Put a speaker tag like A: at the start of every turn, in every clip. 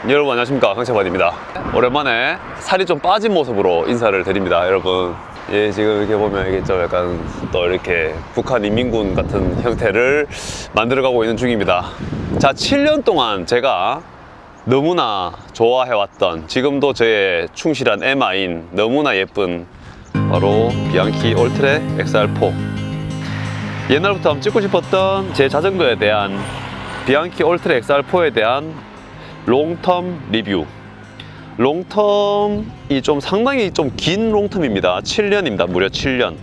A: 여러분 안녕하십니까, 강채관입니다. 오랜만에 살이 좀 빠진 모습으로 인사를 드립니다. 여러분, 예, 지금 이렇게 보면 이게 좀 약간 또 이렇게 북한 인민군 같은 형태를 만들어가고 있는 중입니다. 자, 7년 동안 제가 너무나 좋아해왔던, 지금도 저의 충실한 애마인 너무나 예쁜 바로 비앙키 올트레 XR4. 옛날부터 한번 찍고 싶었던 제 자전거에 대한 비앙키 올트레 XR4에 대한 롱텀 리뷰. 롱텀이 좀 상당히 좀 긴 롱텀입니다. 7년입니다. 무려 7년.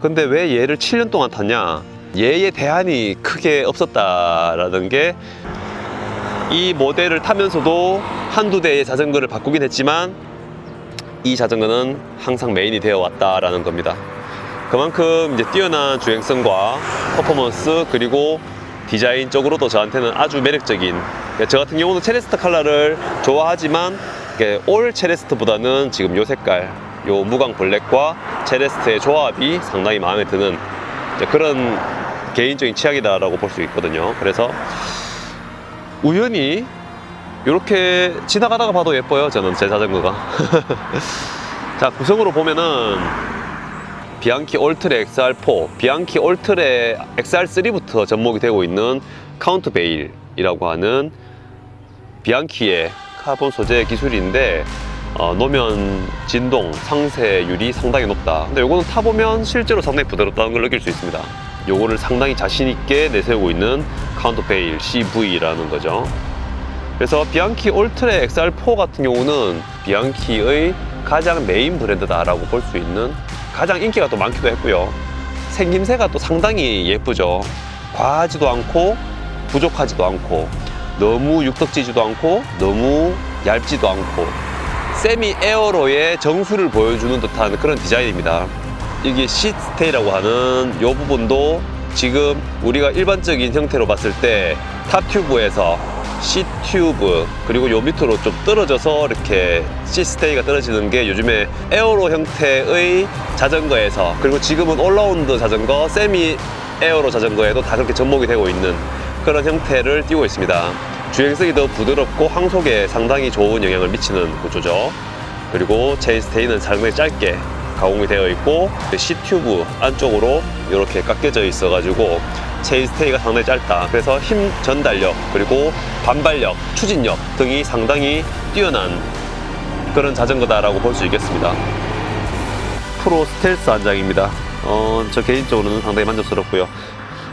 A: 근데 왜 얘를 7년 동안 탔냐? 얘의 대안이 크게 없었다라는 게, 이 모델을 타면서도 한두 대의 자전거를 바꾸긴 했지만 이 자전거는 항상 메인이 되어 왔다라는 겁니다. 그만큼 이제 뛰어난 주행성과 퍼포먼스, 그리고 디자인적으로도 저한테는 아주 매력적인, 저 같은 경우는 체레스트 컬러를 좋아하지만 올 체레스트보다는 지금 요 색깔, 요 무광 블랙과 체레스트의 조합이 상당히 마음에 드는 그런 개인적인 취향이다라고 볼 수 있거든요. 그래서 우연히 이렇게 지나가다가 봐도 예뻐요, 저는 제 자전거가. 자, 구성으로 보면은 비앙키 올트레 XR4, 비앙키 올트레 XR3부터 접목이 되고 있는 카운트 베일이라고 하는 비앙키의 카본 소재 기술인데, 노면 진동, 상세율이 상당히 높다. 근데 요거는 타보면 실제로 상당히 부드럽다는 걸 느낄 수 있습니다. 요거를 상당히 자신있게 내세우고 있는 카운트 베일 CV라는 거죠. 그래서 비앙키 올트레 XR4 같은 경우는 비앙키의 가장 메인 브랜드다라고 볼 수 있는, 가장 인기가 또 많기도 했고요. 생김새가 또 상당히 예쁘죠. 과하지도 않고 부족하지도 않고, 너무 육덕지지도 않고 너무 얇지도 않고, 세미 에어로의 정수를 보여주는 듯한 그런 디자인입니다. 이게 시트스테이라고 하는 이 부분도 지금 우리가 일반적인 형태로 봤을 때 탑튜브에서 C튜브, 그리고 요 밑으로 좀 떨어져서 이렇게 C스테이가 떨어지는 게 요즘에 에어로 형태의 자전거에서, 그리고 지금은 올라운드 자전거, 세미 에어로 자전거에도 다 그렇게 접목이 되고 있는 그런 형태를 띄고 있습니다. 주행성이 더 부드럽고 항속에 상당히 좋은 영향을 미치는 구조죠. 그리고 체인스테이는 상당히 짧게 가공이 되어 있고, C튜브 안쪽으로 이렇게 깎여져 있어 가지고 체인스테이가 상당히 짧다. 그래서 힘 전달력, 그리고 반발력, 추진력 등이 상당히 뛰어난 그런 자전거다라고 볼 수 있겠습니다. 프로 스텔스 안장입니다. 저 개인적으로는 상당히 만족스럽고요.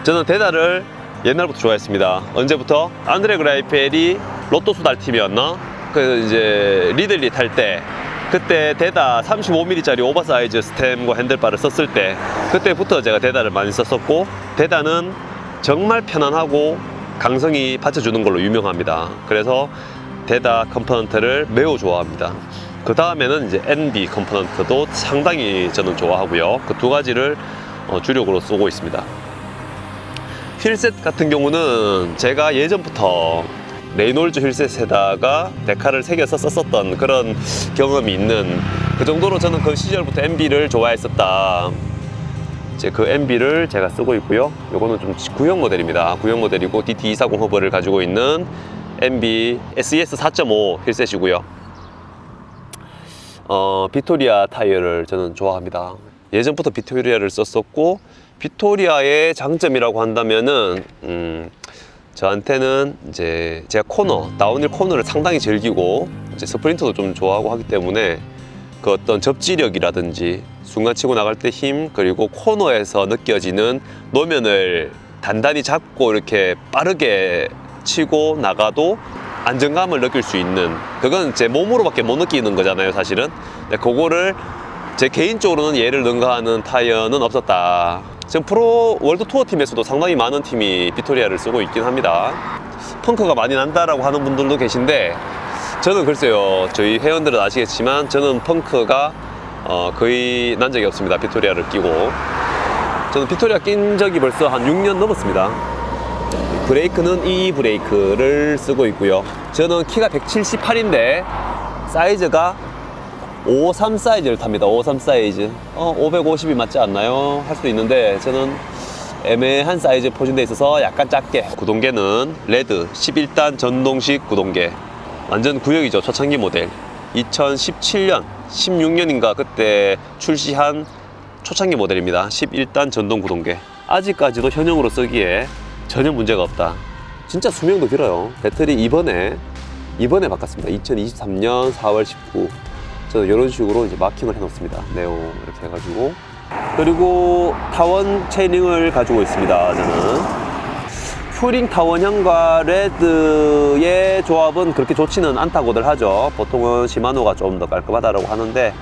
A: 저는 대다를 옛날부터 좋아했습니다. 언제부터? 안드레 그라이펠이 로또 수달 팀이었나? 그 이제 리들리 탈 때, 그때 대다 35mm짜리 오버사이즈 스템과 핸들바를 썼을 때, 그때부터 제가 대다를 많이 썼었고, 대다는 정말 편안하고 강성이 받쳐주는 걸로 유명합니다. 그래서 대다 컴포넌트를 매우 좋아합니다. 그 다음에는 이제 NB 컴포넌트도 상당히 저는 좋아하고요. 그 두 가지를 주력으로 쓰고 있습니다. 휠셋 같은 경우는 제가 예전부터 레이놀즈 휠셋에다가 데카를 새겨서 썼었던 그런 경험이 있는, 그 정도로 저는 그 시절부터 MB를 좋아했었다. 이제 그 MB를 제가 쓰고 있고요. 요거는 좀 구형 모델입니다. 구형 모델이고 DT240 허브를 가지고 있는 MB SES 4.5 휠셋이고요. 비토리아 타이어를 저는 좋아합니다. 예전부터 비토리아를 썼었고, 비토리아의 장점이라고 한다면은 저한테는 이제 제가 코너, 다운힐 코너를 상당히 즐기고 이제 스프린트도 좀 좋아하고 하기 때문에 그 어떤 접지력이라든지 순간 치고 나갈 때 힘, 그리고 코너에서 느껴지는 노면을 단단히 잡고 이렇게 빠르게 치고 나가도 안정감을 느낄 수 있는, 그건 제 몸으로밖에 못 느끼는 거잖아요, 사실은. 근데 그거를 제 개인적으로는 얘를 능가하는 타이어는 없었다. 지금 프로 월드 투어 팀에서도 상당히 많은 팀이 비토리아를 쓰고 있긴 합니다. 펑크가 많이 난다라고 하는 분들도 계신데, 저는 글쎄요, 저희 회원들은 아시겠지만 저는 펑크가 거의 난 적이 없습니다. 비토리아를 끼고. 저는 비토리아 낀 적이 벌써 한 6년 넘었습니다. 브레이크는 E 브레이크를 쓰고 있고요. 저는 키가 178인데 사이즈가 53 사이즈를 탑니다. 53 사이즈. 550이 맞지 않나요? 할 수도 있는데 저는 애매한 사이즈 포진되어 있어서 약간 작게. 구동계는 레드 11단 전동식 구동계. 완전 구형이죠. 초창기 모델. 2017년, 16년인가 그때 출시한 초창기 모델입니다. 11단 전동 구동계. 아직까지도 현형으로 쓰기에 전혀 문제가 없다. 진짜 수명도 길어요. 배터리 이번에 바꿨습니다. 2023년 4월 19. 저는 이런 식으로 이제 마킹을 해놓습니다. 네오 이렇게 해가지고. 그리고 타원 체이닝을 가지고 있습니다. 저는 큐링 타원형과 레드의 조합은 그렇게 좋지는 않다고들 하죠. 보통은 시마노가 좀 더 깔끔하다고 하는데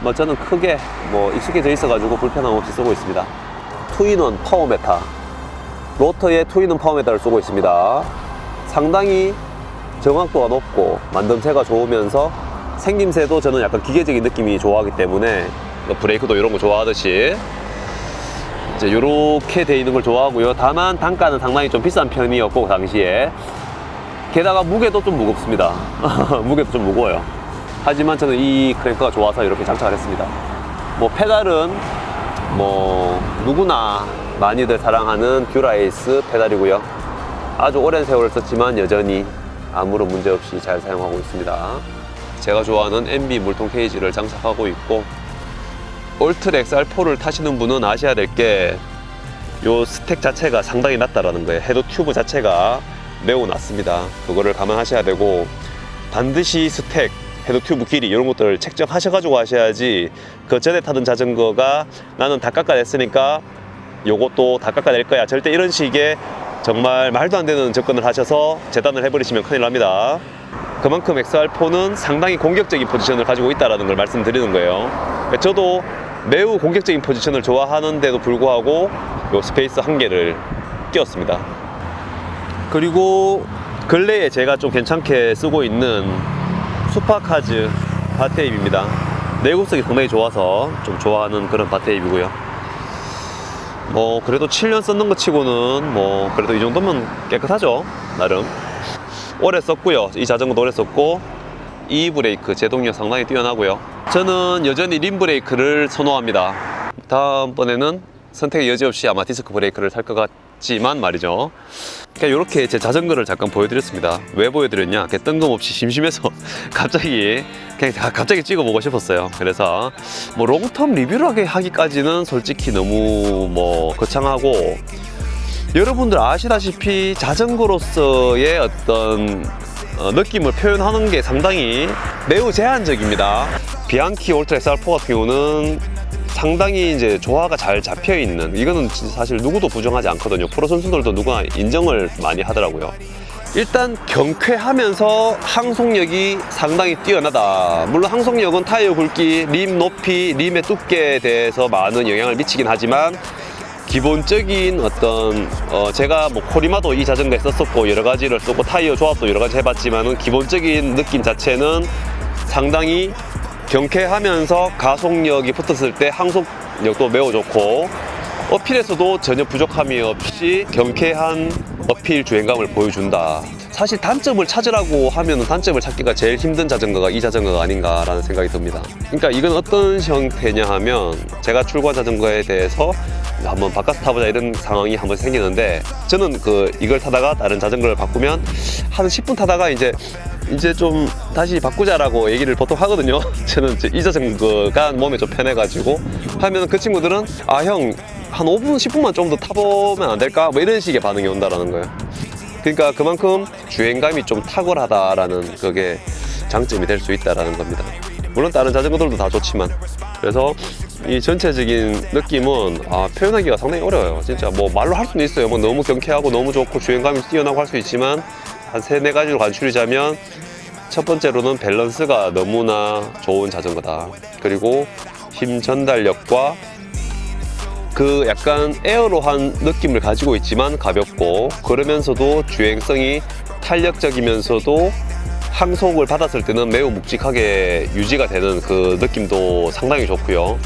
A: 뭐 저는 크게 뭐 익숙해져 있어가지고 불편함 없이 쓰고 있습니다. 투인원 파워메타, 로터의 투인원 파워메타를 쓰고 있습니다. 상당히 정확도가 높고 만듦새가 좋으면서 생김새도 저는 약간 기계적인 느낌이 좋아하기 때문에 브레이크도 이런 거 좋아하듯이 이제 이렇게 돼 있는 걸 좋아하고요. 다만 단가는 상당히 좀 비싼 편이었고 당시에. 게다가 무게도 좀 무겁습니다. 무게도 좀 무거워요. 하지만 저는 이 크랭크가 좋아서 이렇게 장착을 했습니다. 뭐 페달은 뭐 누구나 많이들 사랑하는 듀라에이스 페달이고요. 아주 오랜 세월을 썼지만 여전히 아무런 문제 없이 잘 사용하고 있습니다. 제가 좋아하는 MB 물통 케이지를 장착하고 있고, 올트랙 XR4를 타시는 분은 아셔야 될 게 요 스택 자체가 상당히 낮다라는 거예요. 헤드 튜브 자체가 매우 낮습니다. 그거를 감안하셔야 되고, 반드시 스택, 헤드 튜브 길이 이런 것들을 책정하셔가지고 하셔야지 그 전에 타던 자전거가 나는 다 깎아냈으니까 요것도 다 깎아낼 거야, 절대 이런 식의 정말 말도 안 되는 접근을 하셔서 재단을 해버리시면 큰일 납니다. 그만큼 XR4는 상당히 공격적인 포지션을 가지고 있다는 걸 말씀드리는 거예요. 저도 매우 공격적인 포지션을 좋아하는데도 불구하고 요 스페이스 한 개를 끼웠습니다. 그리고 근래에 제가 좀 괜찮게 쓰고 있는 슈퍼카즈 바테입입니다. 내구성이 상당히 좋아서 좀 좋아하는 그런 바테입이고요. 뭐 그래도 7년 썼는 것 치고는 뭐 그래도 이 정도면 깨끗하죠, 나름. 오래 썼고요. 이 자전거도 오래 썼고, 이 브레이크 제동력 상당히 뛰어나고요. 저는 여전히 림 브레이크를 선호합니다. 다음번에는 선택의 여지 없이 아마 디스크 브레이크를 살 것 같지만 말이죠. 그러니까 이렇게 제 자전거를 잠깐 보여드렸습니다. 왜 보여드렸냐? 그냥 뜬금없이 심심해서 갑자기 찍어보고 싶었어요. 그래서 뭐 롱텀 리뷰를 하기까지는 솔직히 너무 뭐 거창하고, 여러분들 아시다시피 자전거로서의 어떤 느낌을 표현하는 게 상당히 매우 제한적입니다. 비앙키 올트라 XR4 같은 경우는 상당히 이제 조화가 잘 잡혀 있는, 이거는 사실 누구도 부정하지 않거든요. 프로 선수들도 누구나 인정을 많이 하더라고요. 일단 경쾌하면서 항속력이 상당히 뛰어나다. 물론 항속력은 타이어 굵기, 림 높이, 림의 두께에 대해서 많은 영향을 미치긴 하지만, 기본적인 어떤 제가 뭐 코리마도 이 자전거에 썼었고 여러 가지를 쓰고 타이어 조합도 여러 가지 해봤지만은 기본적인 느낌 자체는 상당히 경쾌하면서 가속력이 붙었을 때 항속력도 매우 좋고, 어필에서도 전혀 부족함이 없이 경쾌한 어필 주행감을 보여준다. 사실 단점을 찾으라고 하면 단점을 찾기가 제일 힘든 자전거가 이 자전거가 아닌가라는 생각이 듭니다. 그러니까 이건 어떤 형태냐 하면, 제가 출고한 자전거에 대해서 한번 바꿔서 타보자 이런 상황이 한번 생기는데, 저는 이걸 타다가 다른 자전거를 바꾸면 한 10분 타다가 이제 좀 다시 바꾸자라고 얘기를 보통 하거든요. 저는 이 자전거가 몸에 좀 편해가지고 하면 그 친구들은 아 형 한 5분 10분만 좀 더 타보면 안 될까? 뭐 이런 식의 반응이 온다라는 거예요. 그러니까 그만큼 주행감이 좀 탁월하다라는 그게 장점이 될 수 있다라는 겁니다. 물론 다른 자전거들도 다 좋지만. 그래서 이 전체적인 느낌은 표현하기가 상당히 어려워요. 진짜 뭐 말로 할 수는 있어요. 뭐 너무 경쾌하고 너무 좋고 주행감이 뛰어나고 할 수 있지만, 한 3-4가지로 간추리자면, 첫 번째로는 밸런스가 너무나 좋은 자전거다. 그리고 힘 전달력과 그 약간 에어로한 느낌을 가지고 있지만 가볍고, 그러면서도 주행성이 탄력적이면서도 항속을 받았을 때는 매우 묵직하게 유지가 되는 그 느낌도 상당히 좋고요.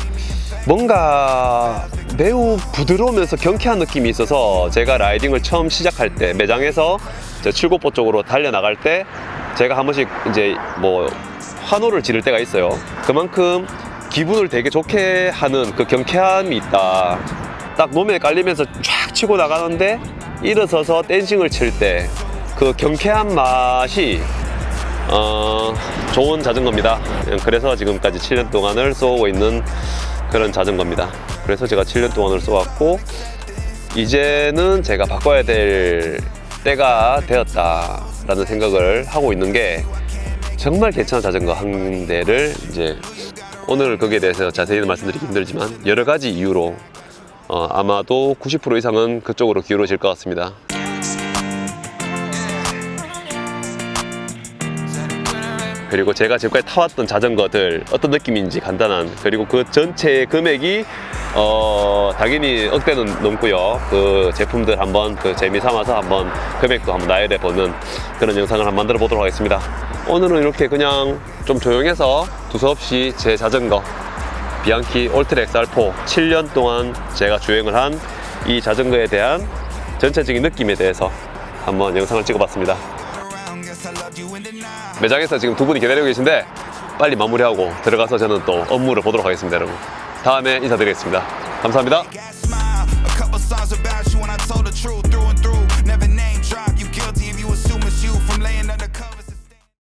A: 뭔가 매우 부드러우면서 경쾌한 느낌이 있어서, 제가 라이딩을 처음 시작할 때 매장에서 칠곡보 쪽으로 달려나갈 때 제가 한 번씩 이제 뭐 환호를 지를 때가 있어요. 그만큼 기분을 되게 좋게 하는 그 경쾌함이 있다. 딱 노면에 깔리면서 쫙 치고 나가는데 일어서서 댄싱을 칠 때 그 경쾌한 맛이 좋은 자전거입니다. 그래서 지금까지 7년 동안을 쏘고 있는 그런 자전거입니다. 그래서 제가 7년 동안을 쏘았고 이제는 제가 바꿔야 될 때가 되었다라는 생각을 하고 있는 게 정말 괜찮은 자전거 한 대를 이제 오늘 거기에 대해서 자세히는 말씀드리기 힘들지만 여러 가지 이유로 아마도 90% 이상은 그쪽으로 기울어질 것 같습니다. 그리고 제가 지금까지 타왔던 자전거들 어떤 느낌인지 간단한, 그리고 그 전체 금액이 당연히 억대는 넘고요. 그 제품들 한번 그 재미 삼아서 한번 금액도 한번 나열해 보는 그런 영상을 한번 만들어 보도록 하겠습니다. 오늘은 이렇게 그냥 좀 조용해서 두서없이 제 자전거 비앙키 올트라 XR4 7년 동안 제가 주행을 한 이 자전거에 대한 전체적인 느낌에 대해서 한번 영상을 찍어봤습니다. 매장에서 지금 두 분이 기다리고 계신데 빨리 마무리하고 들어가서 저는 또 업무를 보도록 하겠습니다. 여러분, 다음에 인사드리겠습니다. 감사합니다.